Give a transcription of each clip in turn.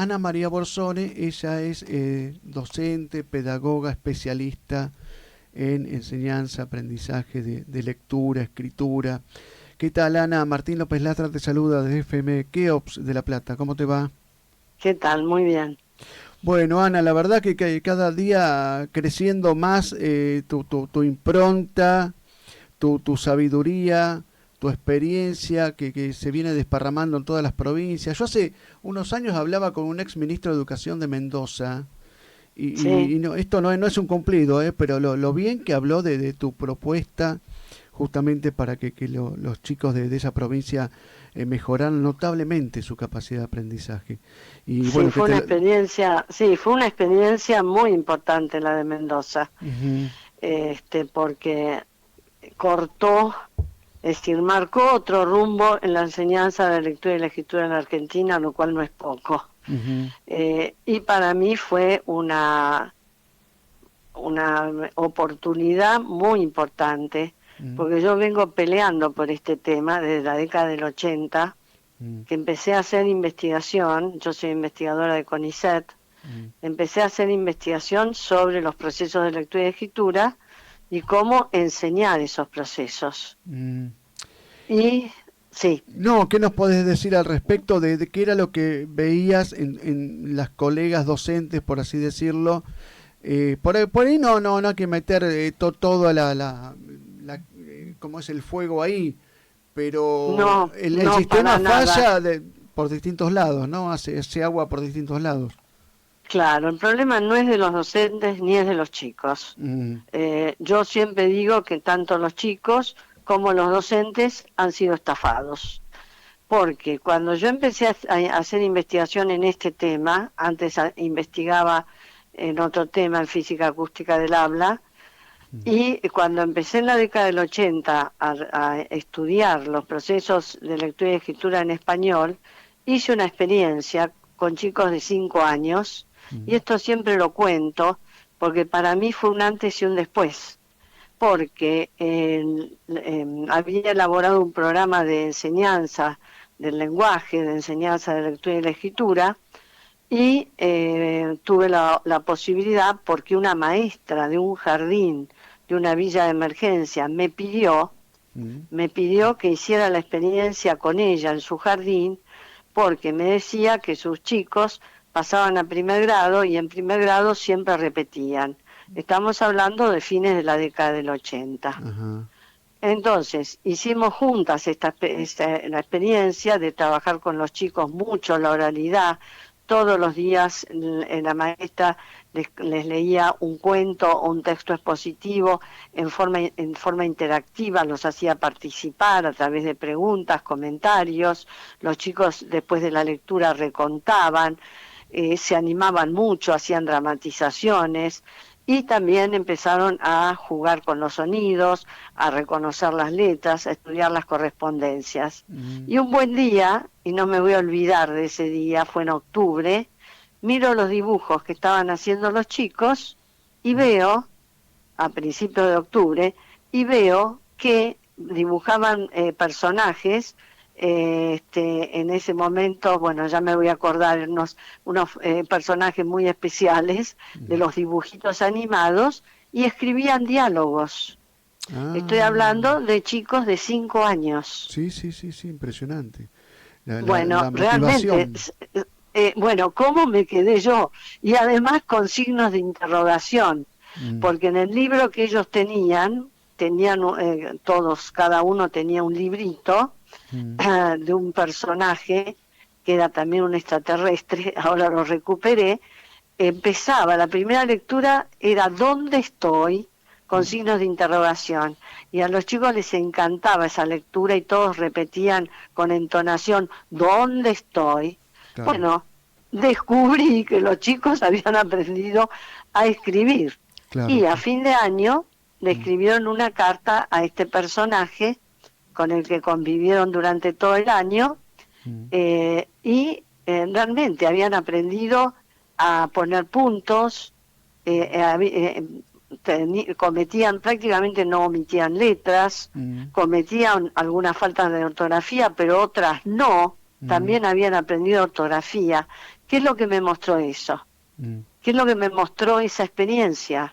Ana María Borsone. Ella es docente, pedagoga, especialista en enseñanza, aprendizaje de lectura, escritura. ¿Qué tal, Ana? Martín López Lastra te saluda desde FM Keops de La Plata. ¿Cómo te va? ¿Qué tal? Muy bien. Bueno, Ana, la verdad que cada día creciendo más tu impronta, tu sabiduría, tu experiencia que se viene desparramando en todas las provincias. Yo hace unos años hablaba con un ex ministro de Educación de Mendoza Sí, y no, esto no es un cumplido, pero lo bien que habló de tu propuesta justamente para que los chicos de esa provincia mejoraran notablemente su capacidad de aprendizaje. Y sí, bueno, que fue te una lo... experiencia, sí, fue una experiencia muy importante la de Mendoza, Ujú, porque cortó, es decir, marcó otro rumbo en la enseñanza de la lectura y la escritura en la Argentina, lo cual no es poco. ujú, Y para mí fue una oportunidad muy importante, ujú, porque yo vengo peleando por este tema desde la década del 80, ujú, que empecé a hacer investigación. Yo soy investigadora de CONICET. ujú, Empecé a hacer investigación sobre los procesos de lectura y escritura y cómo enseñar esos procesos. ujú. Y sí, No, ¿qué nos podés decir al respecto de qué era lo que veías en las colegas docentes, por así decirlo? Por ahí no hay que meter todo cómo es el fuego ahí, pero no, el no sistema para nada. falla por distintos lados, ¿no? Hace agua por distintos lados. Claro, el problema no es de los docentes ni es de los chicos. Mm, Yo siempre digo que tanto los chicos como los docentes han sido estafados. Porque cuando yo empecé a hacer investigación en este tema, antes investigaba en otro tema, en física acústica del habla, mm, y cuando empecé en la década del 80 a estudiar los procesos de lectura y escritura en español, hice una experiencia con chicos de 5 años, y mm, esto siempre lo cuento, porque para mí fue un antes y un después, porque había elaborado un programa de enseñanza del lenguaje, de enseñanza de lectura y la escritura, y tuve la posibilidad, porque una maestra de un jardín, de una villa de emergencia, mm, me pidió que hiciera la experiencia con ella en su jardín, porque me decía que sus chicos pasaban a primer grado y en primer grado siempre repetían. Estamos hablando de fines de la década del 80. ajá, Entonces, hicimos juntas la experiencia de trabajar con los chicos mucho la oralidad. Todos los días la maestra les leía un cuento o un texto expositivo en forma interactiva, los hacía participar a través de preguntas, comentarios. Los chicos después de la lectura recontaban, se animaban mucho, hacían dramatizaciones y también empezaron a jugar con los sonidos, a reconocer las letras, a estudiar las correspondencias. mm, Y un buen día, y no me voy a olvidar de ese día, fue en octubre, miro los dibujos que estaban haciendo los chicos y veo, a principios de octubre, y veo que dibujaban personajes. En ese momento, bueno, ya me voy a acordar unos personajes muy especiales de mm. los dibujitos animados y escribían diálogos. Estoy Ah, hablando de chicos de 5 años. sí, sí, sí, sí, impresionante. Bueno, La realmente, motivación. bueno, ¿cómo me quedé yo? Y además con signos de interrogación, Mm, porque en el libro que ellos tenían todos, cada uno tenía un librito mm, de un personaje que era también un extraterrestre, ahora lo recuperé. Empezaba, la primera lectura era ¿dónde estoy? Con mm, signos de interrogación. Y a los chicos les encantaba esa lectura y todos repetían con entonación ¿dónde estoy? claro, Bueno, descubrí que los chicos habían aprendido a escribir. claro, Y a claro. fin de año le Mm, escribieron una carta a este personaje con el que convivieron durante todo el año, mm, realmente habían aprendido a poner puntos, cometían, prácticamente no omitían letras, mm, cometían algunas faltas de ortografía, pero otras no, mm, también habían aprendido ortografía, ¿Qué es lo que me mostró eso? ¿Qué es lo que me mostró esa experiencia?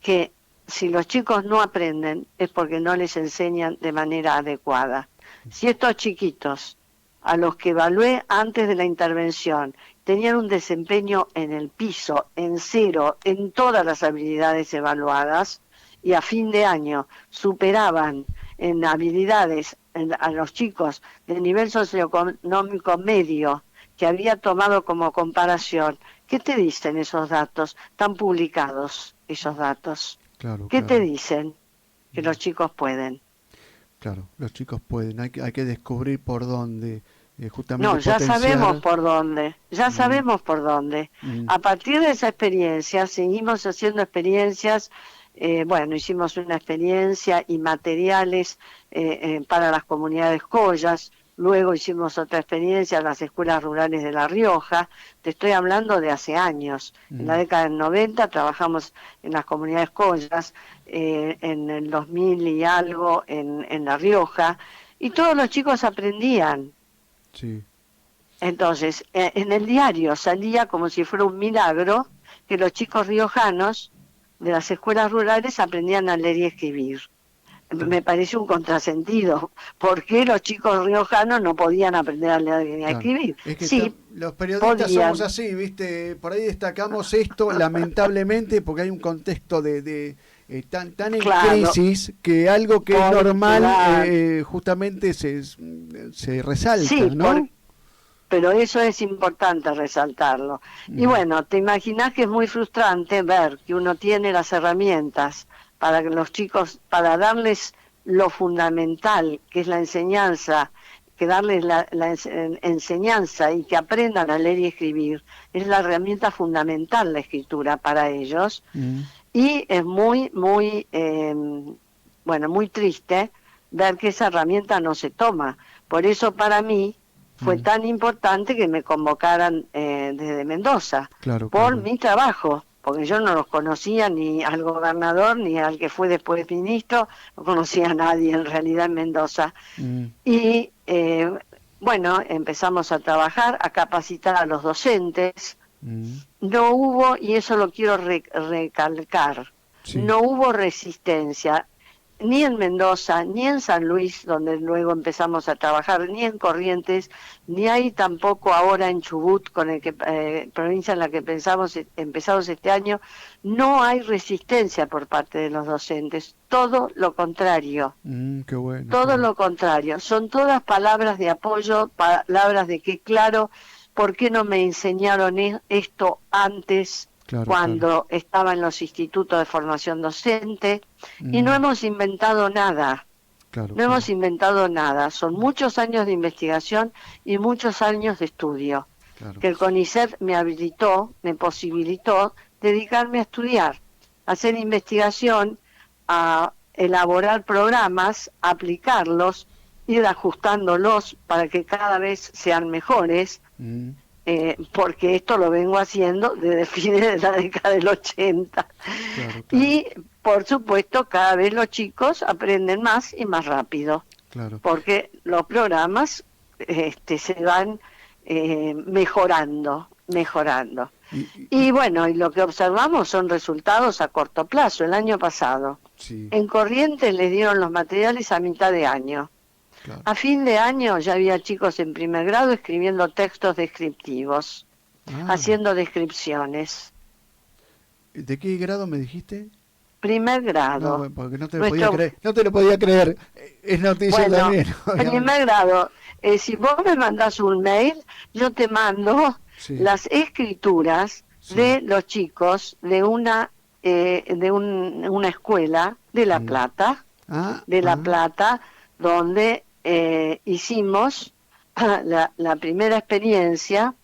Que si los chicos no aprenden es porque no les enseñan de manera adecuada. Si estos chiquitos, a los que evalué antes de la intervención, tenían un desempeño en el piso, en cero, en todas las habilidades evaluadas, y a fin de año superaban en habilidades a los chicos de nivel socioeconómico medio, que había tomado como comparación, ¿qué te dicen esos datos? Están publicados esos datos. Claro, ¿Qué te claro. dicen? Que los chicos pueden. Claro, los chicos pueden, hay que descubrir por dónde, justamente No, ya sabemos potenciar. por dónde, ya Mm, sabemos por dónde. mm, A partir de esa experiencia, seguimos haciendo experiencias, bueno, hicimos una experiencia y materiales para las comunidades collas, luego hicimos otra experiencia en las escuelas rurales de La Rioja, te estoy hablando de hace años. En la década del 90 trabajamos en las comunidades collas, en el 2000 y algo en La Rioja, y todos los chicos aprendían. sí, Entonces, en el diario salía como si fuera un milagro que los chicos riojanos de las escuelas rurales aprendían a leer y escribir. claro, Me parece un contrasentido. ¿Por qué los chicos riojanos no podían aprender a leer y a claro. escribir? Es que Sí, los periodistas somos podían. así, ¿viste? Por ahí destacamos esto, lamentablemente, porque hay un contexto tan en Claro, crisis que algo que es normal claro. justamente se resalta, Sí, ¿no? pero eso es importante resaltarlo. Y Mm, bueno, te imaginas que es muy frustrante ver que uno tiene las herramientas para que los chicos, para darles lo fundamental, que es la enseñanza, que darles enseñanza y que aprendan a leer y escribir, es la herramienta fundamental la escritura para ellos. mm, Y es bueno, muy triste ver que esa herramienta no se toma. Por eso para mí fue mm. tan importante que me convocaran desde Mendoza, Claro, por claro. mi trabajo, porque yo no los conocía ni al gobernador ni al que fue después ministro, no conocía a nadie en realidad en Mendoza. Mm, Y bueno, empezamos a trabajar, a capacitar a los docentes. mm, No hubo, y eso lo quiero recalcar, sí. no hubo resistencia, ni en Mendoza, ni en San Luis, donde luego empezamos a trabajar, ni en Corrientes, ni hay tampoco ahora en Chubut, con el que provincia en la que empezamos este año, no hay resistencia por parte de los docentes, todo lo contrario. Qué bueno, qué Todo bueno. lo contrario, son todas palabras de apoyo, palabras de que claro, ¿por qué no me enseñaron esto antes Claro, claro. cuando estaba en los institutos de formación docente? Y no Mm, hemos inventado nada, claro, no claro, hemos inventado nada, son muchos años de investigación y muchos años de estudio, claro. que el CONICET me habilitó, me posibilitó dedicarme a estudiar, a hacer investigación, a elaborar programas, aplicarlos, ir ajustándolos para que cada vez sean mejores, Mm, porque esto lo vengo haciendo desde fines de la década del 80. claro, claro, Y, por supuesto, cada vez los chicos aprenden más y más rápido, claro. porque los programas se van mejorando, mejorando. Y Y bueno, y lo que observamos son resultados a corto plazo. El año pasado, sí, en Corrientes les dieron los materiales a mitad de año. claro. A fin de año ya había chicos en primer grado escribiendo textos descriptivos, Ah, haciendo descripciones. ¿de qué grado me dijiste? Primer No, grado. bueno, porque no te lo podía Nuestro, creer. No te lo podía creer. Es noticia bueno, también, obviamente. primer grado. Si vos me mandás un mail, yo te mando Sí, las escrituras sí. de los chicos una escuela Mm. Ah, De La ah. Plata, donde hicimos la primera experiencia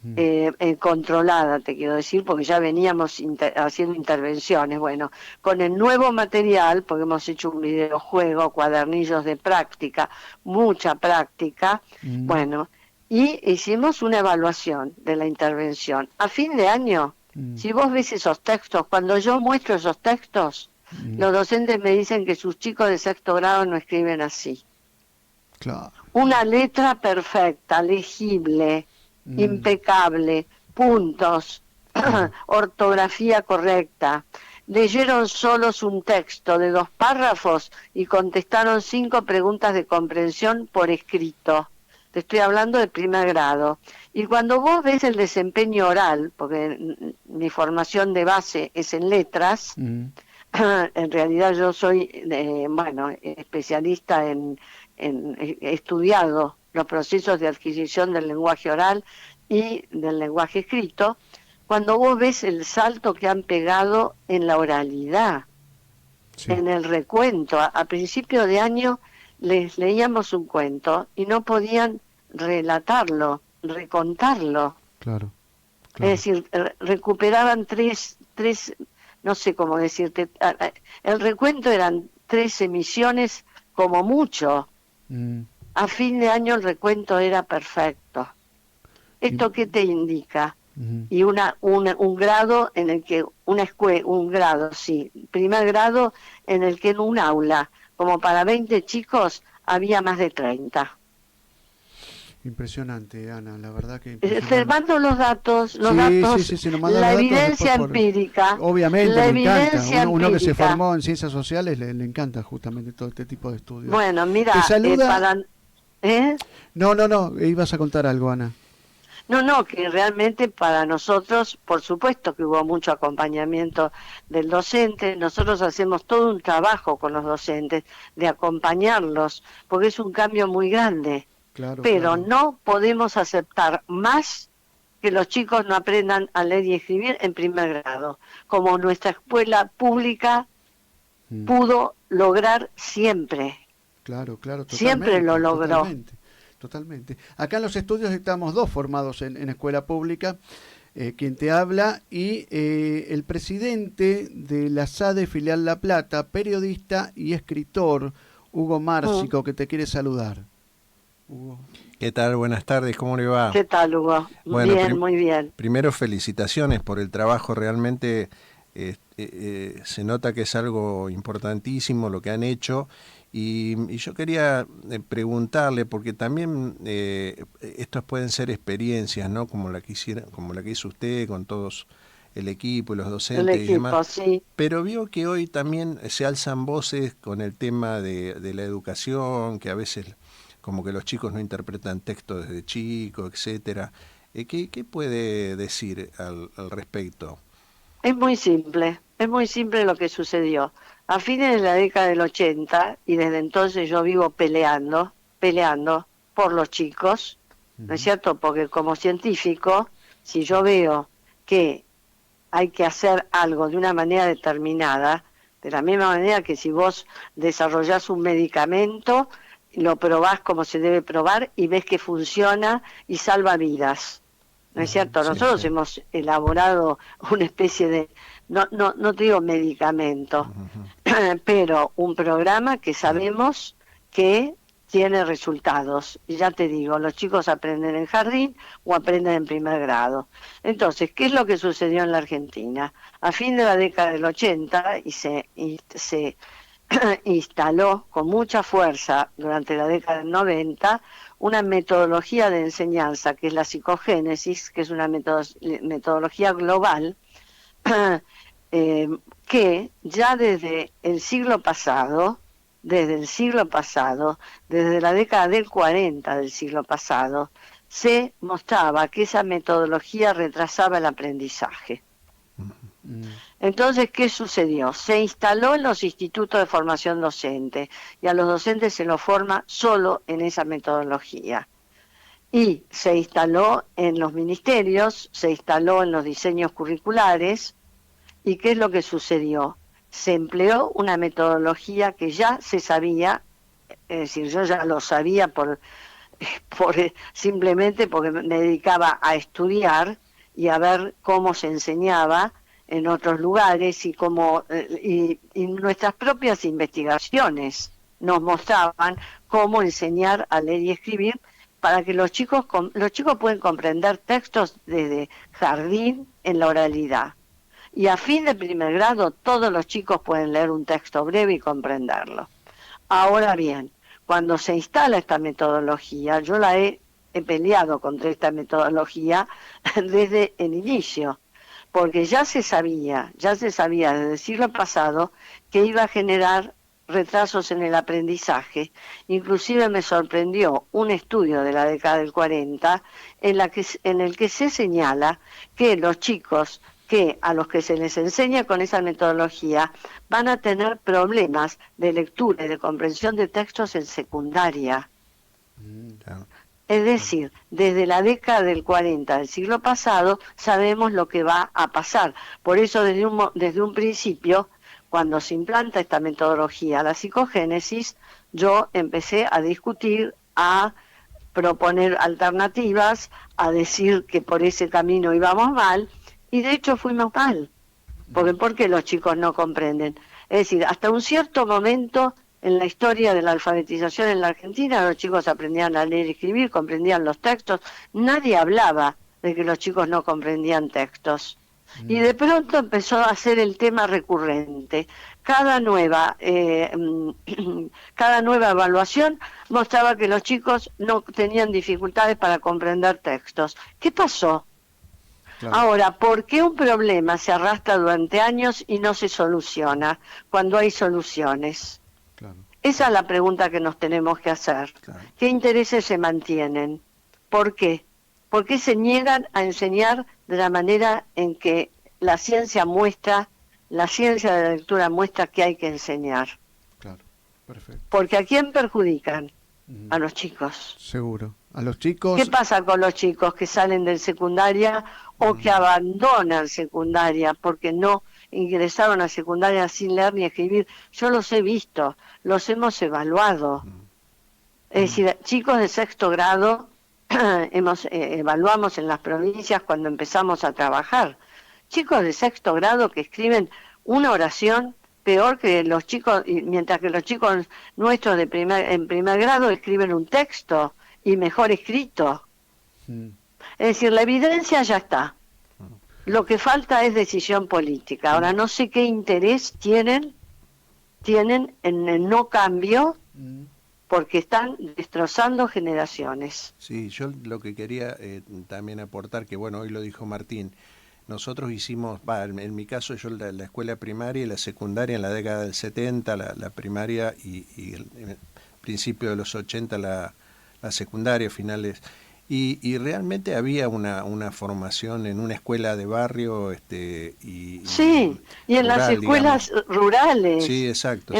Mm, controlada, te quiero decir, porque ya veníamos haciendo intervenciones. Bueno, con el nuevo material, porque hemos hecho un videojuego, cuadernillos de práctica, mucha práctica, mm, bueno, y hicimos una evaluación de la intervención. A fin de año, mm, si vos ves esos textos, cuando yo muestro esos textos, mm. los docentes me dicen que sus chicos de sexto grado no escriben así. Claro, Una letra perfecta, legible, impecable, puntos, ortografía correcta. Leyeron solos un texto de 2 párrafos y contestaron 5 preguntas de comprensión por escrito. Te estoy hablando de primer grado. Y cuando vos ves el desempeño oral, porque mi formación de base es en letras, en realidad yo soy, especialista he estudiado los procesos de adquisición del lenguaje oral y del lenguaje escrito. Cuando vos ves el salto que han pegado en la oralidad, en el recuento, a principio de año les leíamos un cuento y no podían relatarlo, recontarlo. Claro. Es decir, recuperaban tres, no sé cómo decirte, el recuento eran 3 emisiones como mucho. A fin de año el recuento era perfecto. ¿Esto qué te indica? Y un grado en el que primer grado en el que en un aula, como para 20 chicos, había más de 30. Impresionante, Ana, la verdad que Te mando los datos, sí, la evidencia empírica. Obviamente, la me encanta. evidencia Uno que se empírica. formó en ciencias sociales le encanta justamente todo este tipo de estudios. Bueno, mira, ¿Te saluda? No, ibas a contar algo, Ana. No, que realmente para nosotros, por supuesto que hubo mucho acompañamiento del docente, nosotros hacemos todo un trabajo con los docentes de acompañarlos, porque es un cambio muy grande, pero no podemos aceptar más que los chicos no aprendan a leer y escribir en primer grado, como nuestra escuela pública pudo lograr siempre. Claro, siempre lo logró. Totalmente. Acá en los estudios estamos 2 formados en escuela pública, quien te habla, y el presidente de la SADE Filial La Plata, periodista y escritor, Hugo Márcico, que te quiere saludar. Hugo. ¿Qué tal? Buenas tardes, ¿cómo le va? ¿Qué tal, Hugo? Bueno, bien, muy bien. Primero, felicitaciones por el trabajo, realmente se nota que es algo importantísimo lo que han hecho. Y yo quería preguntarle, porque también estas pueden ser experiencias, ¿no? Como la que hizo usted con todos el equipo y los docentes y demás. Sí. Pero vio que hoy también se alzan voces con el tema de la educación, que a veces como que los chicos no interpretan textos desde chicos, etcétera. ¿Qué puede decir al respecto? Es muy simple lo que sucedió. A fines de la década del 80, y desde entonces yo vivo peleando por los chicos, ¿no es cierto? Porque como científico, si yo veo que hay que hacer algo de una manera determinada, de la misma manera que si vos desarrollás un medicamento, lo probás como se debe probar y ves que funciona y salva vidas, ¿no es cierto? Nosotros hemos elaborado una especie de, no te digo medicamento, pero un programa que sabemos que tiene resultados. Y ya te digo, los chicos aprenden en jardín o aprenden en primer grado. Entonces, ¿qué es lo que sucedió en la Argentina? A fin de la década del 80 y se instaló con mucha fuerza durante la década del 90 una metodología de enseñanza que es la psicogénesis, que es una metodología global, que ya desde el siglo pasado, desde la década del 40 del siglo pasado, se mostraba que esa metodología retrasaba el aprendizaje. Entonces, ¿qué sucedió? Se instaló en los institutos de formación docente y a los docentes se los forma solo en esa metodología. Y se instaló en los ministerios, se instaló en los diseños curriculares. ¿Y qué es lo que sucedió? Se empleó una metodología que ya se sabía, es decir, yo ya lo sabía simplemente porque me dedicaba a estudiar y a ver cómo se enseñaba en otros lugares y nuestras propias investigaciones nos mostraban cómo enseñar a leer y escribir para que los chicos pueden comprender textos desde jardín en la oralidad. Y a fin de primer grado todos los chicos pueden leer un texto breve y comprenderlo. Ahora bien, cuando se instala esta metodología, yo la he he peleado contra esta metodología desde el inicio, porque ya se sabía desde el siglo pasado que iba a generar retrasos en el aprendizaje. Inclusive me sorprendió un estudio de la década del 40 en el que se señala que los chicos que a los que se les enseña con esa metodología van a tener problemas de lectura y de comprensión de textos en secundaria. Es decir, desde la década del 40 del siglo pasado sabemos lo que va a pasar. Por eso desde un principio, cuando se implanta esta metodología, la psicogénesis, yo empecé a discutir, a proponer alternativas, a decir que por ese camino íbamos mal, y de hecho fuimos mal. Porque ¿por qué los chicos no comprenden? Es decir, hasta un cierto momento en la historia de la alfabetización en la Argentina, los chicos aprendían a leer y escribir, comprendían los textos, nadie hablaba de que los chicos no comprendían textos. Y de pronto empezó a ser el tema recurrente. Cada nueva evaluación mostraba que los chicos no tenían dificultades para comprender textos. ¿Qué pasó? Claro. Ahora, ¿por qué un problema se arrastra durante años y no se soluciona cuando hay soluciones? Claro. Esa es la pregunta que nos tenemos que hacer. Claro. ¿Qué intereses se mantienen? ¿Por qué? ¿Por qué se niegan a enseñar de la manera en que la ciencia de la lectura muestra que hay que enseñar? Claro, perfecto. Porque ¿a quién perjudican? A los chicos. Seguro. A los chicos. ¿Qué pasa con los chicos que salen de secundaria o que abandonan secundaria porque no ingresaron a secundaria sin leer ni escribir? Yo los he visto, los hemos evaluado. Es decir, chicos de sexto grado evaluamos en las provincias cuando empezamos a trabajar. Chicos de sexto grado que escriben una oración peor que los chicos, mientras que los chicos nuestros en primer grado escriben un texto y mejor escrito. Es decir, la evidencia ya está. Lo que falta es decisión política. Ahora no sé qué interés tienen en el no cambio, porque están destrozando generaciones. Sí, yo lo que quería también aportar, que bueno, hoy lo dijo Martín, nosotros hicimos, en mi caso yo la escuela primaria y la secundaria en la década del 70, la primaria y en el principio de los 80 la secundaria, finales, y realmente había una formación en una escuela de barrio sí, y en las escuelas rurales. Sí, exacto.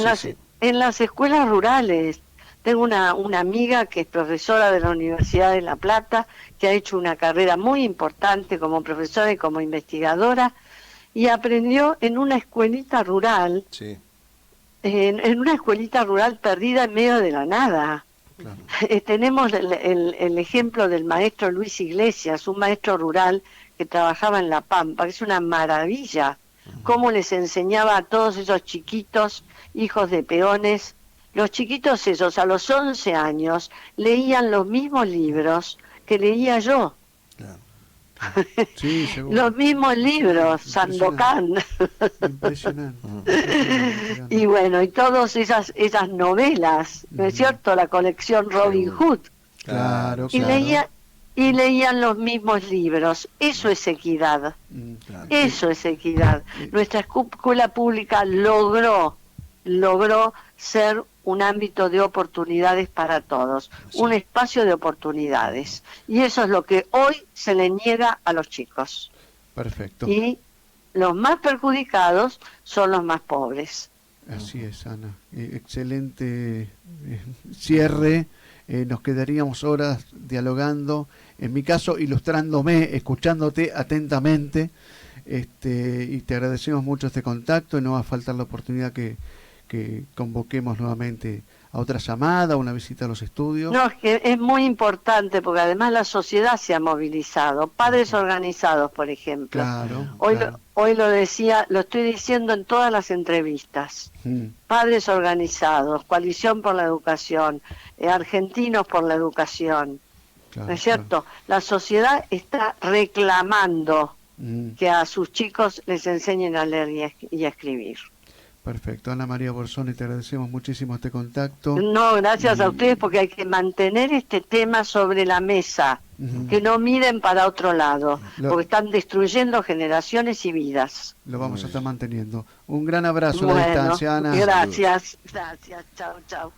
En las escuelas rurales. Tengo una amiga que es profesora de la Universidad de La Plata, que ha hecho una carrera muy importante como profesora y como investigadora, y aprendió en una escuelita rural, en una escuelita rural perdida en medio de la nada. Claro. Tenemos el ejemplo del maestro Luis Iglesias, un maestro rural que trabajaba en La Pampa, que es una maravilla, cómo les enseñaba a todos esos chiquitos, hijos de peones. Los chiquitos esos, a los 11 años, leían los mismos libros que leía yo. Claro. Sí, los mismos libros, Sandokan. Impresionante. Y bueno, y todas esas novelas, ¿no es cierto? La colección Robin Hood. Claro, y leían los mismos libros. Eso es equidad. Claro. Eso es equidad. Nuestra escuela pública logró ser un ámbito de oportunidades para todos, un espacio de oportunidades. Y eso es lo que hoy se le niega a los chicos. Perfecto. Y los más perjudicados son los más pobres. Así es, Ana. Excelente cierre. Nos quedaríamos horas dialogando, en mi caso ilustrándome, escuchándote atentamente, y te agradecemos mucho este contacto y no va a faltar la oportunidad que convoquemos nuevamente a otra llamada, una visita a los estudios. No, es que es muy importante porque además la sociedad se ha movilizado, padres organizados, por ejemplo. Claro, hoy lo estoy diciendo en todas las entrevistas. Padres organizados, Coalición por la Educación, Argentinos por la Educación. Claro, ¿no es cierto? Claro. La sociedad está reclamando que a sus chicos les enseñen a leer y a escribir. Perfecto. Ana María Borsoni, te agradecemos muchísimo este contacto. No, gracias a ustedes, porque hay que mantener este tema sobre la mesa, que no miren para otro lado, porque están destruyendo generaciones y vidas. Lo vamos a estar manteniendo. Un gran abrazo a la distancia, Ana. Gracias, chao, chao.